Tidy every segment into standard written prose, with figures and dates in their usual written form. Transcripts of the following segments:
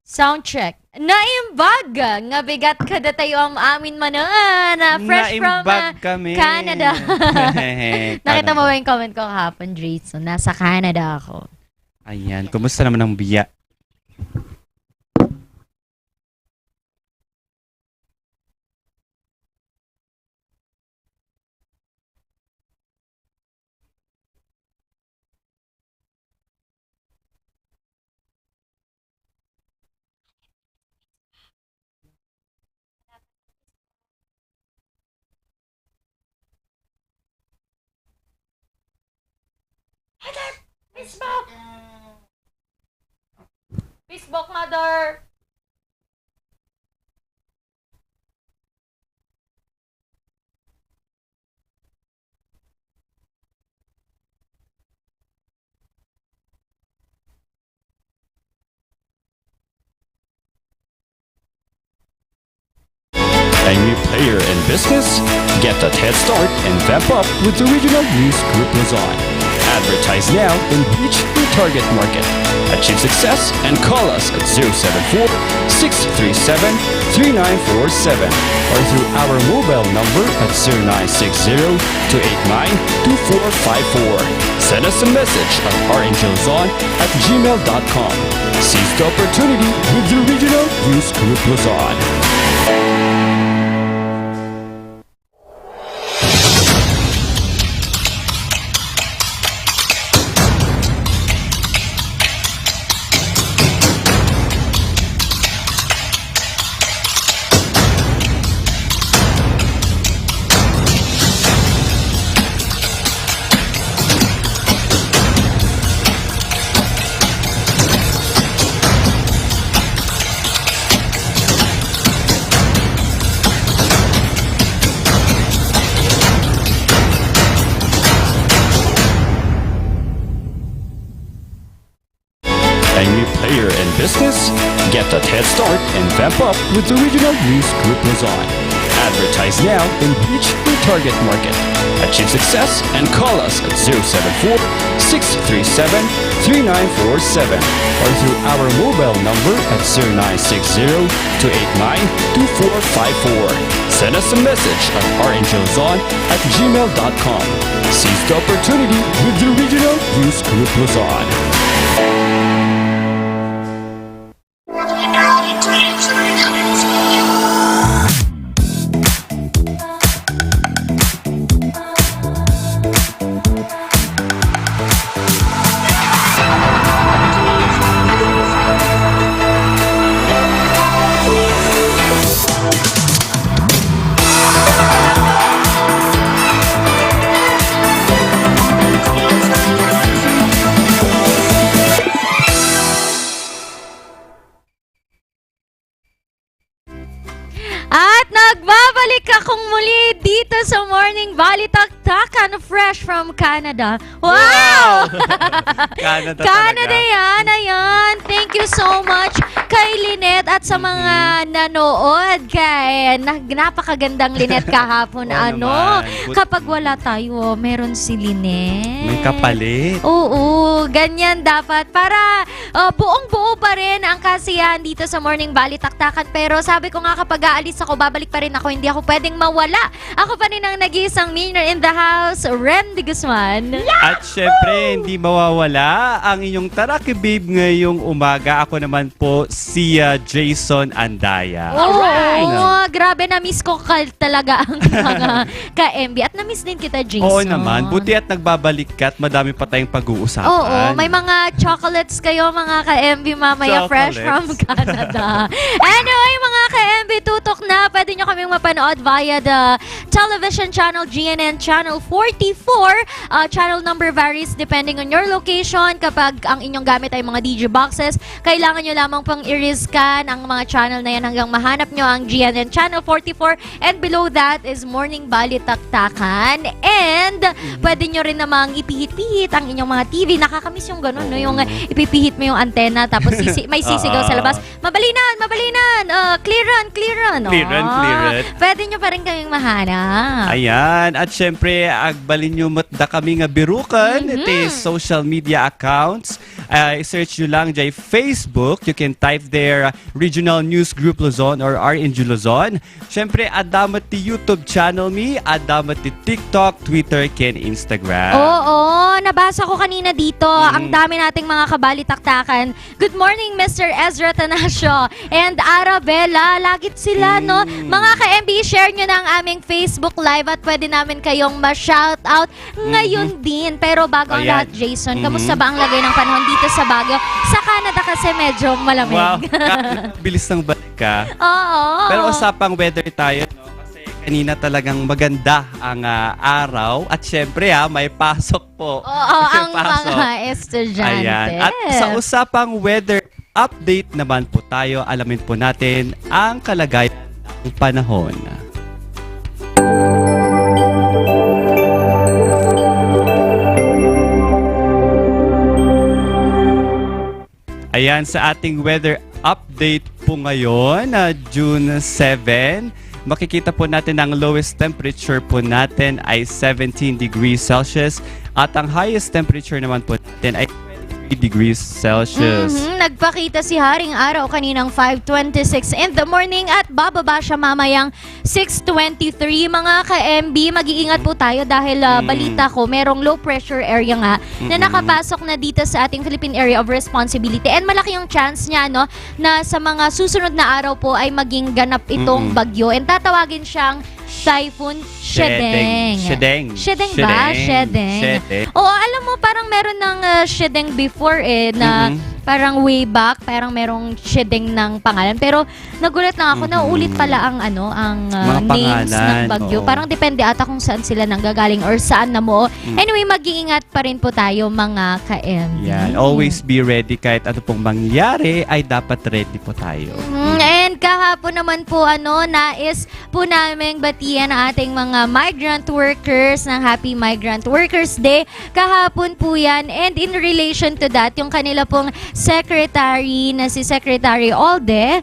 Sound check. Naimbag nga bigat kada tayo ang amin manan. Fresh from Naimbag kami. Canada. Nakita mo Canada. ba yung comment ko kahapon, Jason? Nasa Canada ako. Ayan, kumusta naman ang biya? Facebook! Facebook, mother! A new player in business? Get that head start and vamp up with the Regional News Group Luzon. Advertise now and reach your target market. Achieve success and call us at 074-637-3947 or through our mobile number at 0960-289-2454. Send us a message at rngluzon@gmail.com. Seize the opportunity with the Regional News Group Luzon. A new player in business? Get that head start and vamp up with the Regional News Group Luzon. Advertise now and reach your target market. Achieve success and call us at 074-637-3947 or through our mobile number at 0960-289-2454. Send us a message at rngluzon@gmail.com. Seize the opportunity with the Regional News Group Luzon. At nagbabalik akong muli dito sa Morning Valley Taktakan, fresh from Canada. Wow! Canada Canada talaga. yan, ayan. Thank you so much kay Lynette at sa mga nanood kay napakagandang Lynette kahapon. Oo ano, naman. kapag wala tayo, meron si Lynette. May kapalit. Oo, ganyan dapat para buong-buo pa rin ang kasiyahan dito sa Morning Valley Taktakan. Pero sabi ko nga kapag aalis ako, babalik pa rin ako. Hindi ako pwedeng mawala. Ako pa rin ang nag-iisang millionaire in the house, Randy Guzman. At syempre, hindi mawawala ang inyong Taraki Babe ngayong umaga. Ako naman po si Jason Andaya. Oo, grabe na-miss ko talaga ang mga ka-MB. At na-miss din kita, Jason. Oo naman. Buti at nagbabalik ka at madami pa tayong pag-uusapan. Oo, may mga chocolates kayo mga ka-MB mamaya fresh from Chocolates. Canada. Anyway, mga ka-MB, tutok na. Pwede nyo kaming mapanood via the television channel GNN Channel 44. Channel number varies depending on your location. Kapag ang inyong gamit ay mga DJ boxes, kailangan nyo lamang pang i-scan ang mga channel na yan hanggang mahanap nyo ang GNN Channel 44. And below that is Morning Valley Taktakan. And pwede nyo rin namang ipihit-pihit ang inyong mga TV. Nakakamiss yung ganun, no? Yung ipipihit mo yung antena tapos may sisigaw sa labas. Mabalinan! Mabalinan! Clearan! Clearan! Clearan, clearan. Pwede nyo pa rin kaming mahanap. Ayan. At syempre, agbalinyo da kami nga birukan. It is social media accounts. Search nyo lang dyan Facebook. You can type there Regional News Group Luzon or RNG Luzon. Siyempre, adamat ti YouTube channel mi, adamat ti TikTok, Twitter, ken Instagram. Oo, nabasa ko kanina dito. Ang dami nating mga kabalitaktakan. Good morning, Mr. Ezra Tanasio and Arabella. Lagit sila, no? Mga ka-MB, share nyo na ang aming Facebook Live at pwede namin kayong ma-shoutout ngayon din. Pero bago ang Ayan. lahat, Jason, kamusta ba ang lagay ng panahon dito sa Baguio? Sa Canada kasi medyo malamig. Wow, bilis ng balik ka. Oo. Pero usapang weather tayo, no? Kasi kanina talagang maganda ang araw. At syempre, may pasok po. Oo, May ang mga estudyante. Ayan. At sa usapang weather update naman po tayo, alamin po natin ang kalagayan ng panahon. Ayan, sa ating weather update po ngayon, June 7, makikita po natin ang lowest temperature po natin ay 17 degrees Celsius at ang highest temperature naman po natin ay 23 degrees Celsius. Nagpakita si Haring Araw kaninang 5:26 in the morning at bababa siya mamayang 6:23. Mga ka-MB, mag-iingat po tayo dahil balita ko, merong low pressure area nga na nakapasok na dito sa ating Philippine Area of Responsibility. And malaki yung chance niya, no, na sa mga susunod na araw po ay maging ganap itong bagyo. And tatawagin siyang Typhoon Shedeng. Shedeng ba? Shedeng. Oo, alam mo, parang meron ng Shedeng before na parang way back, parang merong Shedeng ng pangalan. Pero nagulat lang ako na ulit pala ang Mga names pangalan, ng bagyo. oo. Parang depende ata kung saan sila nanggagaling or saan na mo. Anyway, mag-iingat pa rin po tayo mga ka-MB. Yan, always be ready kahit ano pong mangyari ay dapat ready po tayo. And kahapon naman po nais po namin batiyan ang ating mga migrant workers ng Happy Migrant Workers Day. Kahapon po yan. And in relation to that, yung kanila pong secretary na si Secretary Ople,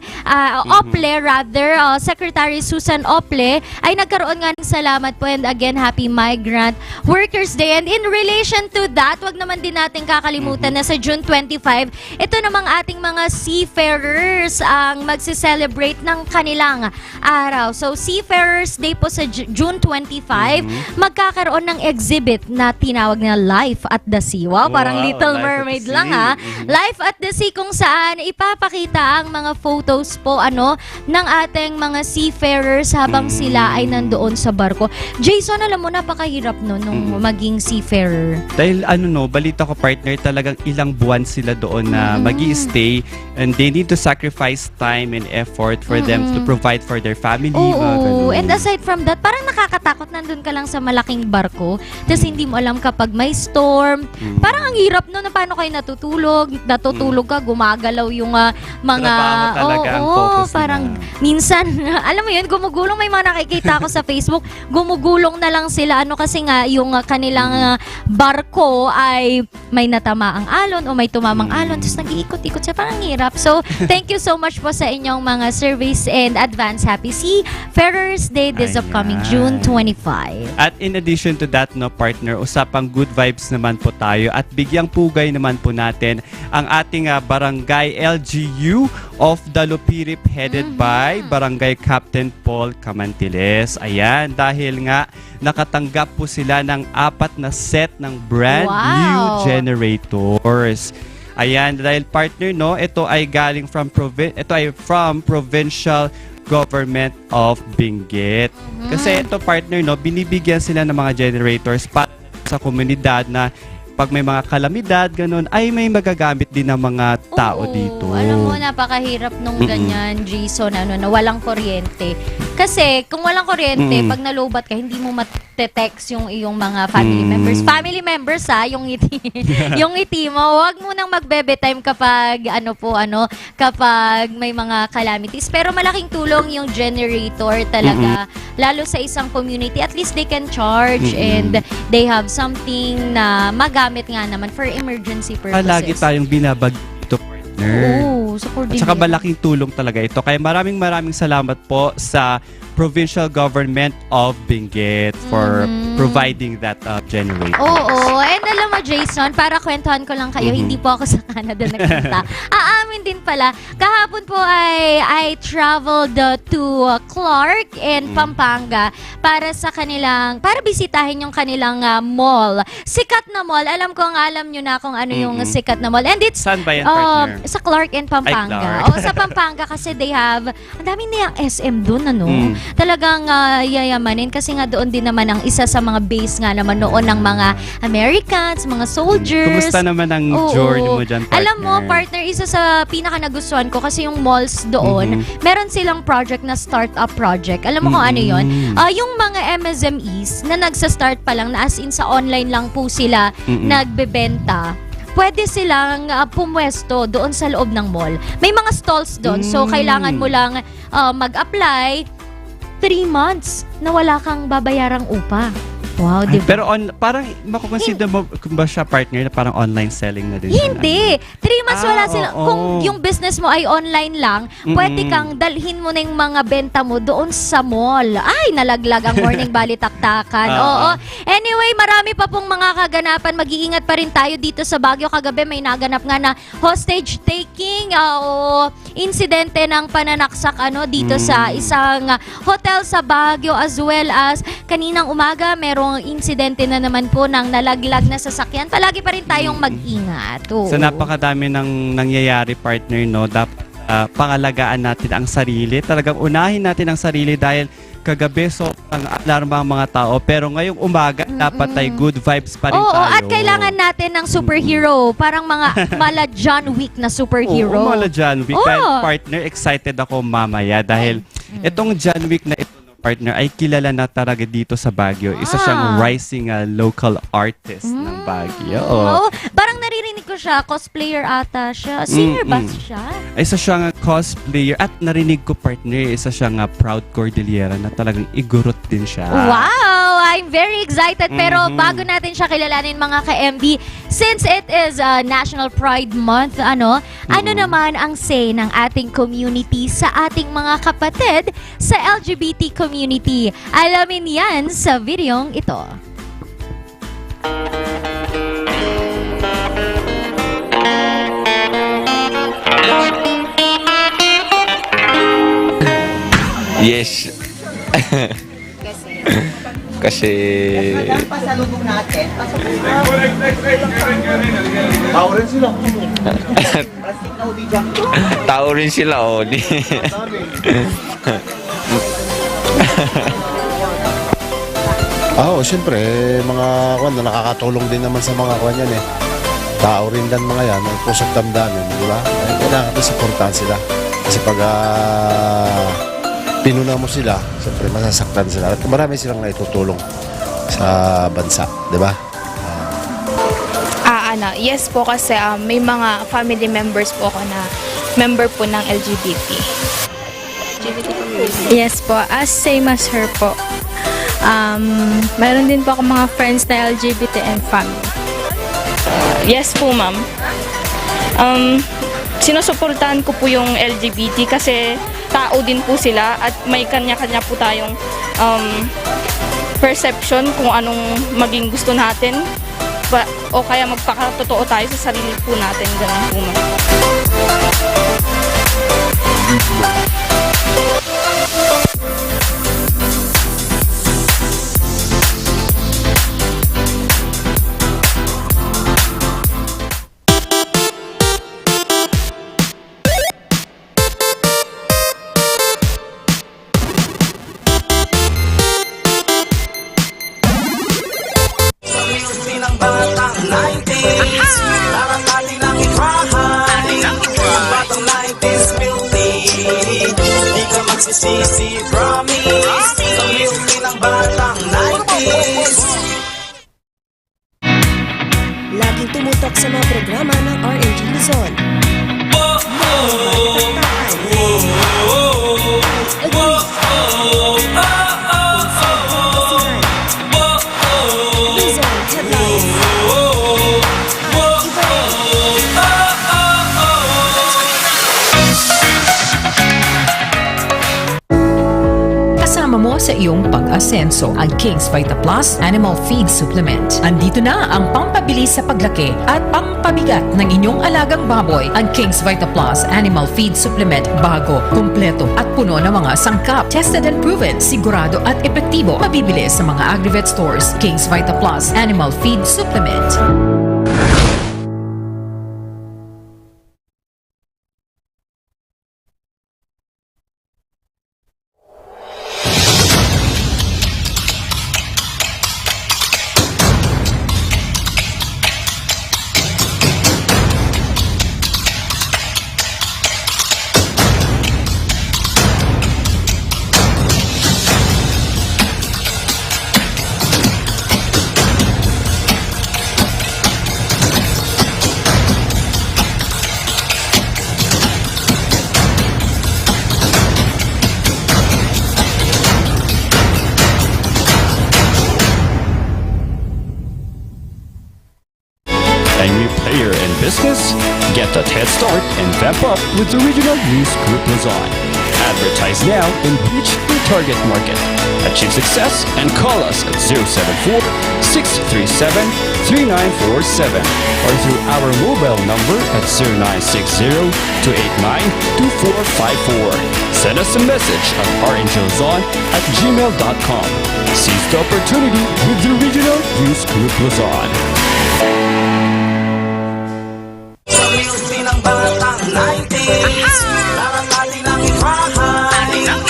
Secretary Susan Ople, ay nagkaroon nga ng salamat po. And again, Happy Migrant Workers Day. And in relation to that, wag naman din natin kakalimutan na sa June 25, ito namang ating mga seafarers ang magse-celebrate ng kanilang araw. So, Seafarers Day po sa June 25, magkakaroon ng exhibit na tinawag na Life at the Sea. Wow, parang Wow, Little Life at Mermaid the lang Sea. Life at the Sea kung saan ipapakita ang mga photos po ng ating mga seafarers habang sila ay nandoon sa barko. Jason, alam mo, napakahirap nung maging seafarer. Dahil balita ko partner, talagang ilang buwan sila doon na magi-stay and they need to sacrifice time and effort for them to provide for their family. mga Oo, ganun. and aside from that, parang nakakatakot nandun ka lang sa malaking barko, tapos hindi mo alam kapag may storm. Parang ang hirap no, na paano kayo natutulog ka, gumagalaw yung mga... Trabaho talaga ang focus parang nila. minsan, alam mo yun, gumugulong, may mga nakikita ako sa Facebook, gumugulong na lang sila, kasi nga yung kanilang barko ay may natamaang alon o may tumamang alon, tapos nag-iikot-ikot siya, parang hirap. So, thank you so much po sa inyong mga service and advance happy Seafarers Day this upcoming June 25. At in addition to that, partner, usapang good vibes naman po tayo at bigyang pugay naman po natin ang ating barangay LGU of Dalupirip headed by Barangay Captain Paul Camantiles. Ayan, dahil nga nakatanggap po sila ng 4 na set ng brand new generators. Ayan, dahil partner, ito ay galing from provincial government of Benguet. Kasi ito partner, binibigyan sila ng mga generators para sa komunidad na pag may mga kalamidad, ganun, ay may magagamit din ng mga tao Oo, dito. Alam mo, napakahirap nung ganyan, Jason, na walang kuryente. Kasi, kung walang kuryente, pag nalobat ka, hindi mo matetext yung iyong mga family members. Family members, yung ngiti mo. Huwag mo nang magbe time kapag, kapag may mga calamities. Pero malaking tulong yung generator talaga. Lalo sa isang community, at least they can charge and they have something na magamit nga naman for emergency purposes. Lagi tayong binabag ito, partner. Oo, sa At saka malaking tulong talaga ito. Kaya maraming salamat po sa provincial government of Benguet for providing that generator. Oo, and alam mo Jason, para kwentuhan ko lang kayo, hindi po ako sa Canada nagpunta. Aamin din pala, kahapon po I traveled to Clark and Pampanga para bisitahin yung kanilang mall. Sikat na mall, alam nyo na kung ano yung sikat na mall. And it's Saan ba yan, partner? sa Clark and Pampanga. Clark. O sa Pampanga kasi they have, ang dami na yung SM doon, ano? Talagang yayamanin kasi nga doon din naman ang isa sa mga base nga naman noon ng mga Americans, mga soldiers. Kumusta naman ang Oo. journey mo dyan, partner? Alam mo, partner, isa sa pinaka nagustuhan ko kasi yung malls doon, meron silang project na startup project. Alam mo kung ano yun? Yung mga MSMEs na nagsa-start pa lang, na as in sa online lang po sila nagbebenta, pwede silang pumwesto doon sa loob ng mall. May mga stalls doon, so kailangan mo lang mag-apply 3 months na wala kang babayarang upa. Wow, di ba? Pero parang makukonsider mo ba siya, partner, na parang online selling na din? Hindi. 3 months wala sila. oo. Kung yung business mo ay online lang, pwede kang dalhin mo na yung mga benta mo doon sa mall. Ay, nalaglag ang morning balitaktakan. Oo. Anyway, marami pa pong mga kaganapan. Mag-iingat pa rin tayo dito sa Baguio. Kagabi may naganap nga na hostage taking o insidente ng pananaksak dito sa isang hotel sa Baguio, as well as kaninang umaga merong insidente na naman po ng nalaglag na sasakyan. Palagi pa rin tayong mag-ingat. Oo. So napakadami ng nangyayari, partner, no? Dapat pangalagaan natin ang sarili. Talagang unahin natin ang sarili dahil kagabi ang alarma ang mga tao, pero ngayong umaga dapat ay good vibes pa rin Oo, tayo. at kailangan natin ng superhero. Parang mga mala John Wick na superhero. Oo, mala John Wick. Oo. Dahil, partner, excited ako mamaya dahil itong John Wick na ito, partner, ay kilala na talaga dito sa Baguio. Isa siyang rising local artist ng Baguio. Oo, parang naririnig ko siya, cosplayer ata siya. Singer ba siya? Isa siyang cosplayer at narinig ko, partner, isa siyang proud Cordillera na talagang igurot din siya. Wow! I'm very excited. Pero bago natin siya kilalanin, mga ka-MB, since it is National Pride Month, ano naman ang say ng ating community sa ating mga kapatid sa LGBT community? Alamin yan sa videong ito. Yes. Kasi Pasalubong natin. Tao rin sila. tao rin sila, oh. Siyempre, mga kwan na nakakatulong din naman sa mga kwan yan eh. Tao rin dan mga yan, may pusok damdamin, di ba? Kailangan natin supportahan sila. Kasi pag pinuna mo sila, siyempre masasaktan sila. At marami silang naitutulong sa bansa, di ba? Yes po kasi may mga family members po ako na member po ng LGBT. Yes po, as same as her po. Meron din po ako mga friends na LGBT and family. Yes po, ma'am. Sinusuportahan ko po yung LGBT kasi tao din po sila at may kanya-kanya po tayong perception kung anong maging gusto natin o kaya magpakatotoo tayo sa sarili po natin. Ganun po, ma'am. Magsisisi, promise. Sa milky ng batang 90s. Laging tumutok sa mga programa ng RNG Luzon. Luzon Headlines. Kasama sa iyong pag-asenso. Ang King's Vita Plus Animal Feed Supplement. Andito na ang pampabilis sa paglaki at pampabigat ng inyong alagang baboy. Ang King's Vita Plus Animal Feed Supplement. Bago, kumpleto at puno ng mga sangkap. Tested and proven, sigurado at epektibo. Mabibili sa mga Agrivet stores. King's Vita Plus Animal Feed Supplement. A new player in business? Get that head start and vamp up with the Regional News Group Luzon. Advertise now and reach your target market. Achieve success and call us at 074-637-3947 or through our mobile number at 0960-289-2454. Send us a message at rngluzon@gmail.com. Seize the opportunity with the Regional News Group Luzon. Sa music ng batang 90s, larang natin ang itrahan. Ang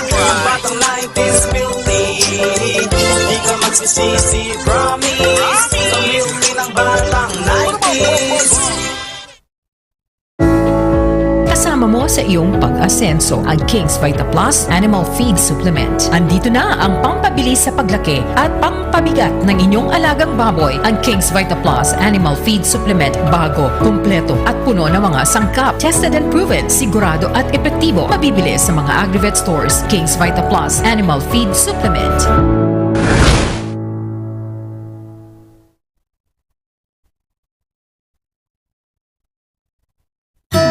batang 90s beauty, di ka magsisisi, promise. Sa music ng batang 90s. Kasama mo sa iyong pag-asenso ang King's Vita Plus Animal Feed Supplement. Andito na ang pampabilis sa paglaki at pampabigat ng inyong alagang baboy. Ang King's Vita Plus Animal Feed Supplement. Bago, kumpleto at puno ng mga sangkap. Tested and proven, sigurado at epektibo. Mabibili sa mga Agrivet stores. King's Vita Plus Animal Feed Supplement.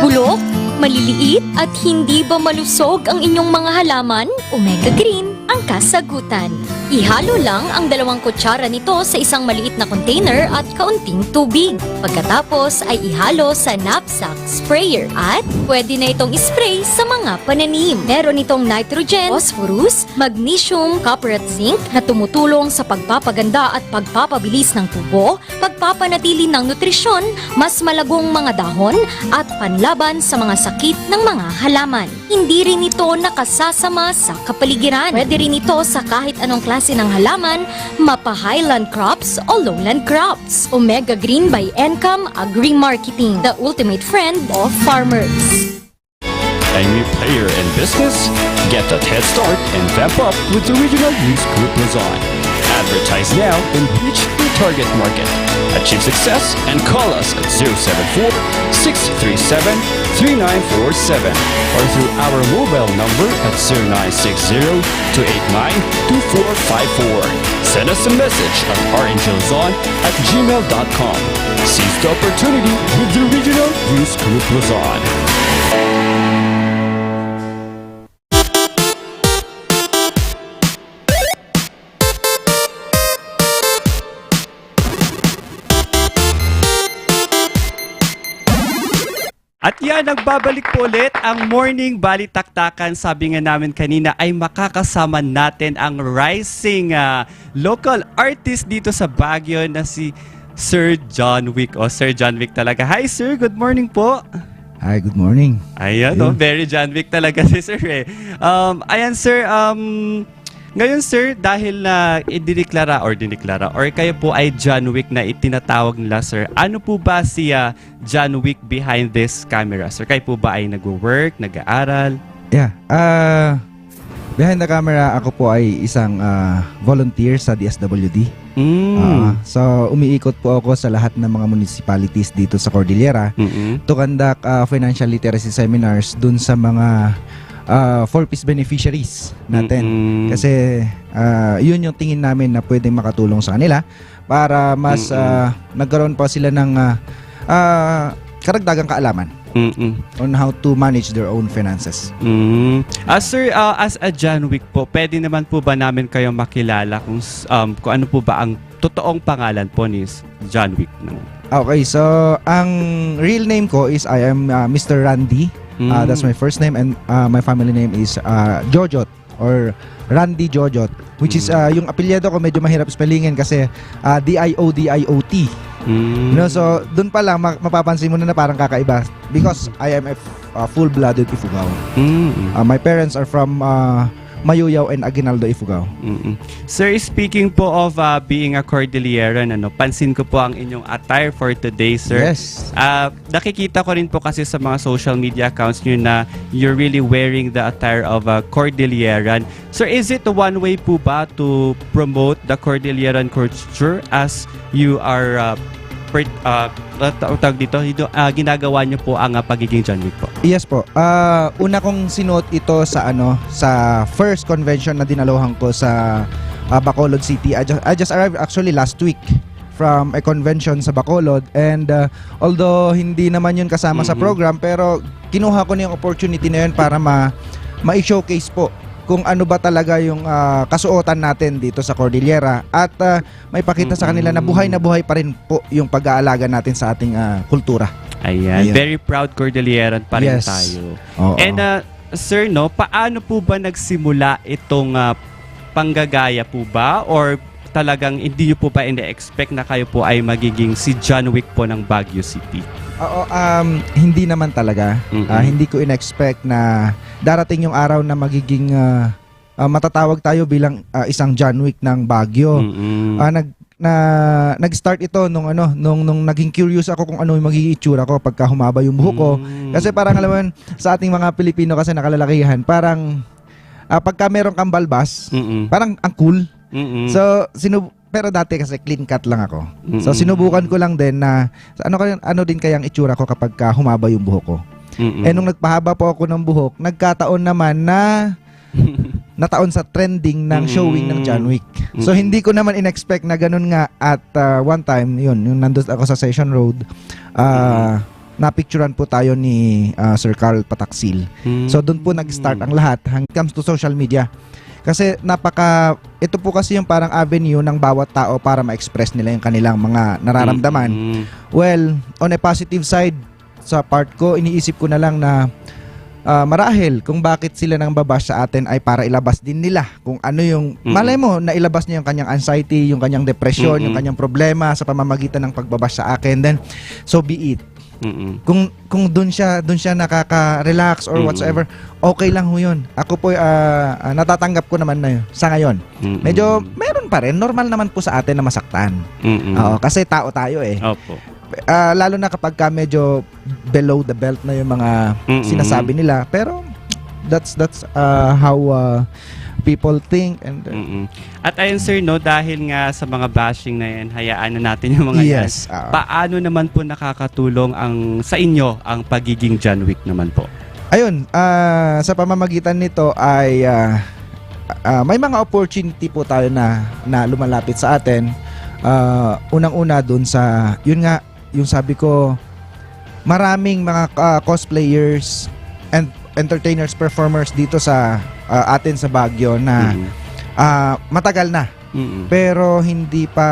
Bulok, maliliit at hindi ba malusog ang inyong mga halaman? Omega Green ang kasagutan. Ihalo lang ang 2 kutsara nito sa isang maliit na container at kaunting tubig. Pagkatapos ay ihalo sa knapsack sprayer at pwede na itong ispray sa mga pananim. Meron itong nitrogen, phosphorus, magnesium, copper at zinc na tumutulong sa pagpapaganda at pagpapabilis ng tubo, pagpapanatili ng nutrisyon, mas malagong mga dahon at panlaban sa mga sakit ng mga halaman. Hindi rin ito nakasasama sa kapaligiran. Pwede rin ito sa kahit anong klase ng halaman, mapa-highland crops o lowland crops. Omega Green by Encam Agri-Marketing, the ultimate friend of farmers. A new player in business? Get that head start and vamp up with the Regional News Group Luzon. Advertise now and reach your target market. Achieve success and call us at 074-637-3947 or through our mobile number at 0960-289-2454. Send us a message at rngluzon@gmail.com. Seize the opportunity with the Regional News Group Luzon. At yan, nagbabalik po ulit ang Morning Balitaktakan. Sabi nga namin kanina ay makakasama natin ang rising local artist dito sa Baguio na si Sir John Wick. O Sir John Wick talaga. Hi Sir, good morning po. Hi, good morning. Ayan, oh, very John Wick talaga si Sir eh. Ayan Sir, ngayon sir, dahil na idineklara or kayo po ay John Wick na itinatawag nila sir, ano po ba si John Wick behind this camera? Sir, kayo po ba ay nag-work, nag-aaral? Yeah, behind the camera ako po ay isang volunteer sa DSWD. So umiikot po ako sa lahat ng mga municipalities dito sa Cordillera to conduct financial literacy seminars dun sa mga 4-piece beneficiaries natin. Kasi yun yung tingin namin na pwedeng makatulong sa kanila para mas nagkaroon pa sila ng karagdagang kaalaman on how to manage their own finances. Sir, as a John Wick po, pwede naman po ba namin kayo makilala kung ano po ba ang totoong pangalan po ni John Wick? Okay, so ang real name ko is I am Mr. Randy. That's my first name, and my family name is Jojot or Randy Jojot, which is yung apelyido ko medyo mahirap spellingin kasi D-I-O-D-I-O-T. You know, so dun pa lang mapapansin mo na parang kakaiba because I am a full-blooded Ifugao. My parents are from Mayuyaw and Aguinaldo, Ifugao. Sir, speaking po of being a Cordilleran, pansin ko po ang inyong attire for today, sir. Yes. Nakikita ko rin po kasi sa mga social media accounts nyo na you're really wearing the attire of a Cordilleran. Sir, is it one way po ba to promote the Cordilleran culture as you are ginagawa nyo po ang pagiging John Wick po? Yes po. Una kong sinuot ito sa sa first convention na dinalohan ko sa Bacolod City. I just arrived actually last week from a convention sa Bacolod, and although hindi naman yun kasama sa program, pero kinuha ko na yung opportunity na yun para ma-showcase po kung ano ba talaga yung kasuotan natin dito sa Cordillera at may pakita sa kanila na buhay pa rin po yung pag-aalaga natin sa ating kultura. Ayan. Very proud Cordilleran pa rin tayo. Oo. And sir, paano po ba nagsimula itong panggagaya po ba, or talagang hindi nyo po ba ina-expect na kayo po ay magiging si John Wick po ng Baguio City? Oo, hindi naman talaga. Hindi ko in-expect na darating yung araw na magiging matatawag tayo bilang isang John Wick ng Baguio. Nag-start ito nung naging curious ako kung ano yung magiging itsura ko pagka humaba yung buhok ko. Kasi parang alam mo yun, sa ating mga Pilipino kasi nakalalakihan, parang pagka meron kang balbas, parang ang cool. So, pero dati kasi clean cut lang ako. So sinubukan ko lang din na ano din kayang itsura ko kapag humaba yung buhok ko. Nung nagpahaba po ako ng buhok, nagkataon naman na nataon sa trending ng showing ng John Wick. So hindi ko naman in-expect na ganun nga at one time, yung nandun ako sa Session Road, napicturan po tayo ni Sir Carl Pataksil. So doon po nag-start ang lahat when it comes to social media. Kasi ito po kasi yung parang avenue ng bawat tao para ma-express nila yung kanilang mga nararamdaman. Well, on a positive side, sa part ko, iniisip ko na lang na marahil kung bakit sila nang babash sa atin ay para ilabas din nila kung ano yung, malay mo, na ilabas niya yung kanyang anxiety, yung kanyang depression, yung kanyang problema sa pamamagitan ng pagbabash sa akin. Then, so be it. Kung doon siya nakaka-relax or whatsoever, okay lang ho yun. Ako po natatanggap ko naman na yun sa ngayon. Medyo meron pa rin, normal naman po sa atin na masaktan. Kasi tao tayo eh. Opo. Lalo na kapag medyo below the belt na yung mga sinasabi nila, pero that's how people think. And at ayun sir, dahil nga sa mga bashing na yan, hayaan na natin yung mga yan. Paano naman po nakakatulong sa inyo ang pagiging John Wick naman po? Ayun, sa pamamagitan nito ay may mga opportunity po tayo na lumalapit sa atin. Unang-una dun sa, yun nga, yung sabi ko, maraming mga cosplayers and entertainers, performers dito sa atin sa Baguio na matagal na. Pero hindi pa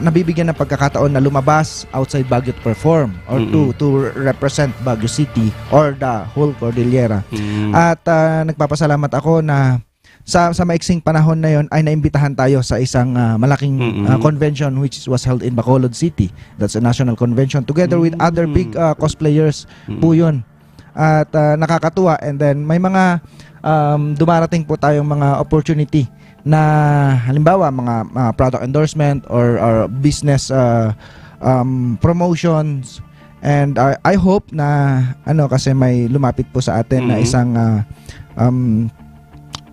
nabibigyan ng pagkakataon na lumabas outside Baguio to perform or to represent Baguio City or the whole Cordillera. At nagpapasalamat ako na sa maiksing panahon na yon ay naimbitahan tayo sa isang malaking convention which was held in Bacolod City. That's a national convention together with other big cosplayers po yun. At nakakatuwa, and then may mga dumarating po tayong mga opportunity na halimbawa mga product endorsement or business promotions, and I hope na kasi may lumapit po sa atin na isang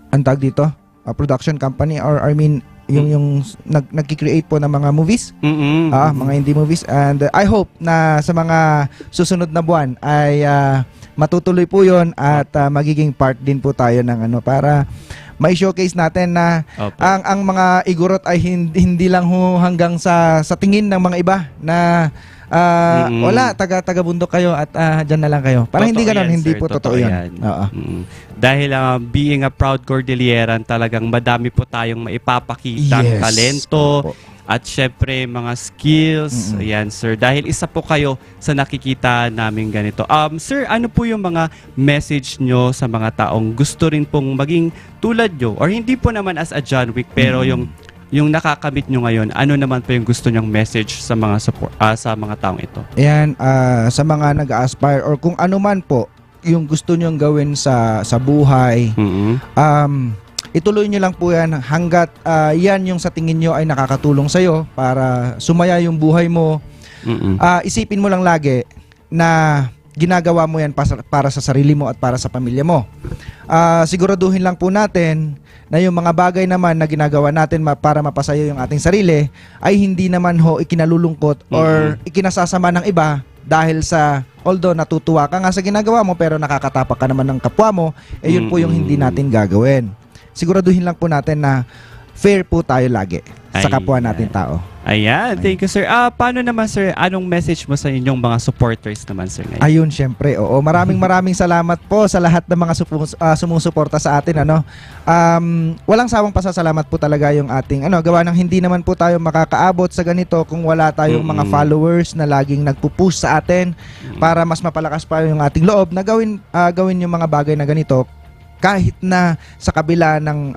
antag dito production company, or I mean yung nagki-create po ng mga movies, mga indie movies, and I hope na sa mga susunod na buwan ay matutuloy po yon at magiging part din po tayo ng para ma-showcase natin na Opo. ang mga igorot ay hindi lang ho hanggang sa tingin ng mga iba na wala, taga bundok kayo at dyan na lang kayo. Parang hindi Totoo ganon, yan, hindi sir. po totoo Totoo yan. yan. Oo. Dahil being a proud Cordilleran, talagang madami po tayong maipapakitang Yes. talento. Opo. At syempre, mga skills. Ayan, sir. Dahil isa po kayo sa nakikita namin ganito. Sir, ano po yung mga message nyo sa mga taong gusto rin pong maging tulad nyo? Or hindi po naman as a John Wick, pero yung nakakamit nyo ngayon, ano naman po yung gusto nyong message sa mga sa mga taong ito? Ayan, sa mga nag-aspire or kung ano man po yung gusto nyong gawin sa buhay, ituloy nyo lang po yan hanggat yan yung sa tingin nyo ay nakakatulong sa'yo para sumaya yung buhay mo. Isipin mo lang lagi na ginagawa mo yan para sa sarili mo at para sa pamilya mo. Siguraduhin lang po natin na yung mga bagay naman na ginagawa natin para mapasaya yung ating sarili ay hindi naman ho ikinalulungkot or ikinasasama ng iba dahil sa although natutuwa ka nga sa ginagawa mo pero nakakatapak ka naman ng kapwa mo, yun po yung hindi natin gagawin. Siguraduhin lang po natin na fair po tayo lagi sa kapwa natin tao. Ayan, thank you, sir. Paano naman, sir, anong message mo sa inyong mga supporters naman, sir, ngayon? Ayun, syempre. Oo, maraming salamat po sa lahat ng mga sumusuporta sa atin. Walang sawang pasasalamat po talaga yung ating gawa ng hindi naman po tayo makakaabot sa ganito kung wala tayong mga followers na laging nagpo-push sa atin para mas mapalakas pa yung ating loob na gawin yung mga bagay na ganito. Kahit na sa kabila ng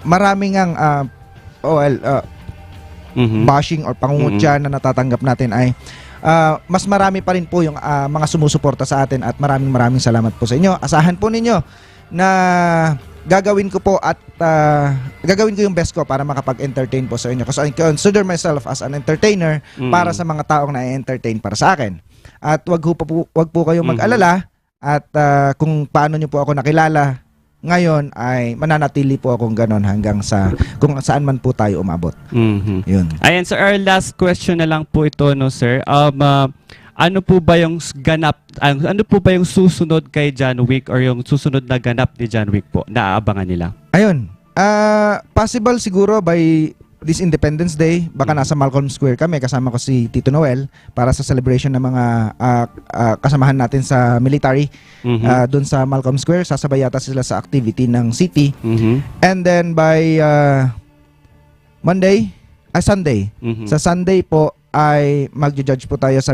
maraming bashing or pangungutya na natatanggap natin ay mas marami pa rin po yung mga sumusuporta sa atin at maraming salamat po sa inyo. Asahan po ninyo na gagawin ko po at gagawin ko yung best ko para makapag-entertain po sa inyo. Kasi I consider myself as an entertainer para sa mga taong na-entertain para sa akin. At wag po kayong mag-alala. At kung paano nyo po ako nakilala ngayon ay mananatili po akong ganon hanggang sa kung saan man po tayo umabot. Yun. Ayan, sir, our last question na lang po ito, no, sir. Ano po ba yung ano po ba yung susunod kay John Wick or yung susunod na ganap ni John Wick po na aabangan nila? Ayun. Possible siguro by this Independence Day, baka nasa Malcolm Square kami, kasama ko si Tito Noel para sa celebration ng mga kasamahan natin sa military. Doon sa Malcolm Square, sasabay yata sila sa activity ng city. And then by Sunday, sa Sunday po ay magjo-judge po tayo sa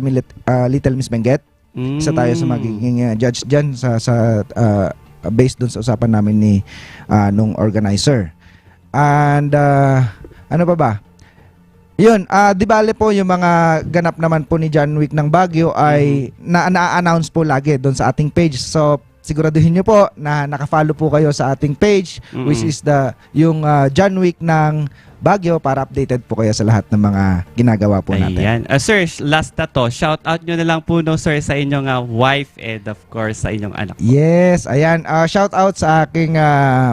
Little Miss Benguet. Isa tayo sa magiging judge dyan sa based doon sa usapan namin ni nung organizer. And ano pa ba? Yun, di bale po yung mga ganap naman po ni John Wick ng Baguio ay na-announce po lagi doon sa ating page. So, siguraduhin nyo po na nakafollow po kayo sa ating page which is yung John Wick ng Baguio para updated po kayo sa lahat ng mga ginagawa po natin. Ayan. Sir, last na to. Shout out nyo na lang po, no, sir, sa inyong wife and of course sa inyong anak po. Yes, ayan. Shout out sa aking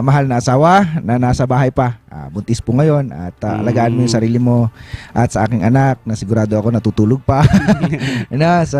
mahal na asawa na nasa bahay pa. Buntis po ngayon at alagaan mo yung sarili mo at sa aking anak na sigurado ako natutulog pa. So,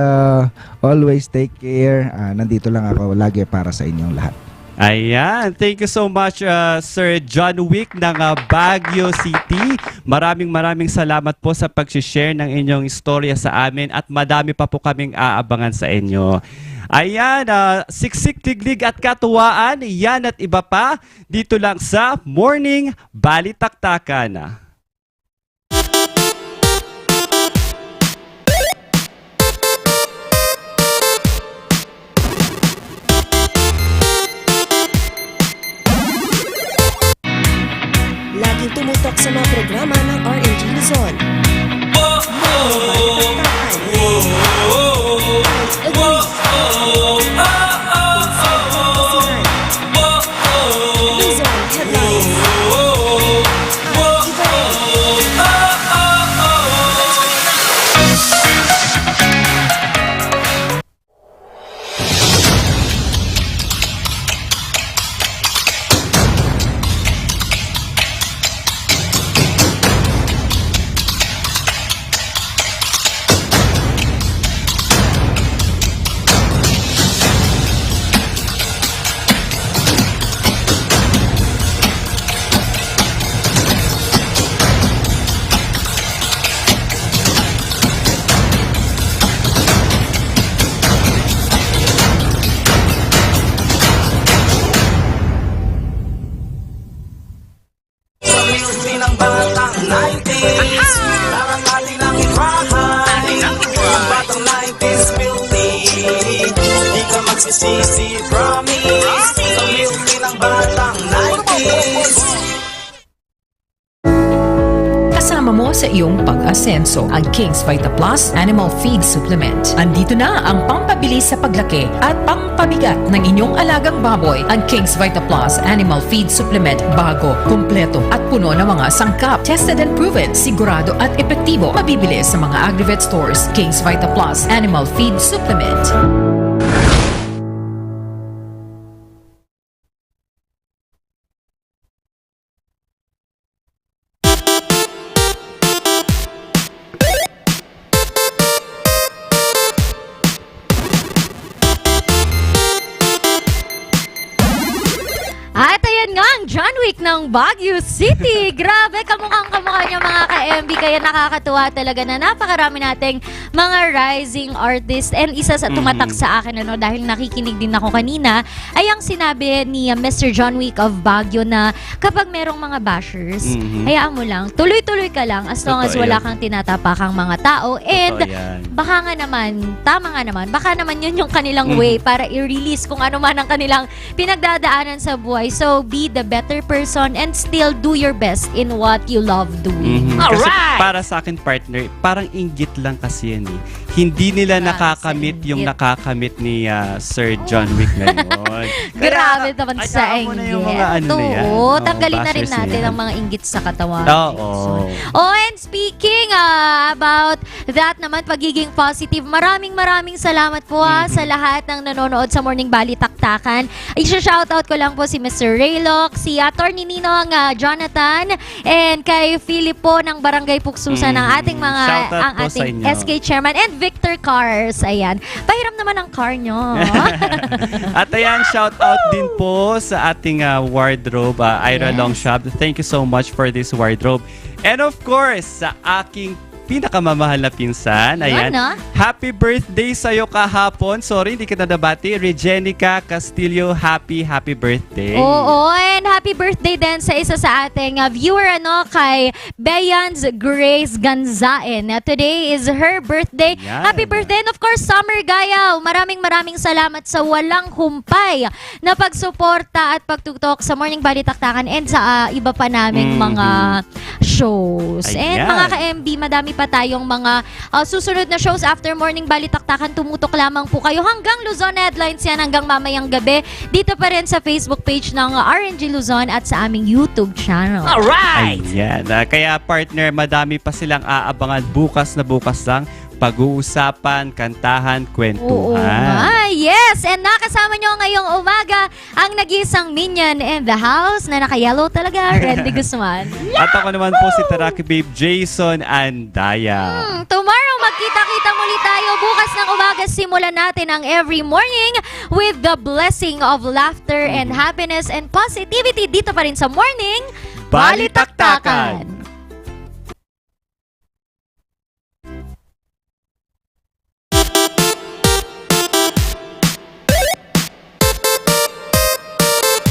always take care. Nandito lang ako lagi para sa inyong lahat. Ayan. Thank you so much, Sir John Wick ng Baguio City. Maraming salamat po sa pag-share ng inyong istorya sa amin at madami pa po kaming aabangan sa inyo. Ayan, siksik, tiglig at katuwaan, yan at iba pa dito lang sa Morning Balitaktakan. Laging tumutok sa mga programa ng RNG Luzon. Luzon Headlines. At iba rin magsisisi, promise. Sa milk tea ng batang 90s. Kasama mo sa iyong pag-asenso ang King's Vita Plus Animal Feed Supplement. Andito na ang pampabilis sa paglaki at pampabigat ng inyong alagang baboy. Ang King's Vita Plus Animal Feed Supplement bago, kumpleto at puno ng mga sangkap. Tested and proven, sigurado at epektibo. Mabibili sa mga Agrivet stores. King's Vita Plus Animal Feed Supplement. At ayan nga ang John Wick ng Baguio City. Grabe, kamukhang-kamukha niya mga ka-MB. Kaya nakakatuwa talaga na napakarami nating mga rising artist. And isa sa tumatak sa akin, dahil nakikinig din ako kanina, ay ang sinabi ni Mr. John Wick of Baguio na kapag merong mga bashers, hayaan mo lang, tuloy-tuloy ka lang as long as Totoo wala yan. kang tinatapakang mga tao. And Totoo yan. baka nga naman, tama nga naman, baka naman yun yung kanilang way para i-release kung ano man ang kanilang pinagdadaanan sa buhay. So, be the better person and still do your best in what you love doing. Kasi para sa akin, partner, parang inggit lang kasi yan eh. Hindi nila nakakamit yung inggit. nakakamit ni Sir John Wick na yun. Grabe naman sa hayaan mo na yung mga ano inggit. na yan. Oo, tanggalin na rin bashers na natin yan. ang mga inggit sa katawan. Oo. Oh, and speaking about that naman, pagiging positive, maraming salamat po sa lahat ng nanonood sa Morning Balitaktakan. I-shoutout ko lang po si Mr. Raylock, si Attorney Ninong Jonathan, and kay Philip po ng Barangay Puksusan ng ating mga, Shoutout ang po sa ating inyo. SK Chairman, and Victor Cars. Ayan. Pahiram naman ang car nyo. At ayan, shout out din po sa ating wardrobe, Ira Yes. Long Shop. Thank you so much for this wardrobe. And of course, sa aking pinakamamahal na pinsan, ayan. Yun, no? Happy birthday sa'yo kahapon. Sorry, hindi kita nabati. Regenica Castillo, happy birthday. Oo, and happy birthday din sa isa sa ating viewer, kay Beyans Grace Ganzain. Today is her birthday. Yan. Happy birthday, and of course, Summer Gayaw. Maraming salamat sa walang humpay na pagsuporta at pagtutok sa Morning Balitaktakan and sa iba pa naming mga shows. And Ayan. mga ka-MB, madami pa tayong mga susunod na shows after Morning Balitaktakan. Tumutok lamang po kayo hanggang Luzon Headlines yan, hanggang mamayang gabi. Dito pa rin sa Facebook page ng RNG Luzon at sa aming YouTube channel. Ayan. Kaya partner, madami pa silang aabangan bukas lang. Pag-uusapan, kantahan, Oo kwentuhan. nga, yes! And nakasama nyo ngayong umaga ang nag-iisang minion in the house na naka-yellow talaga, Randy Guzman. At ako naman po si Taraki Babe Jason Andaya. Tomorrow, magkita-kita muli tayo. Bukas ng umaga, simulan natin ang every morning with the blessing of laughter and happiness and positivity dito pa rin sa Morning Balitaktakan!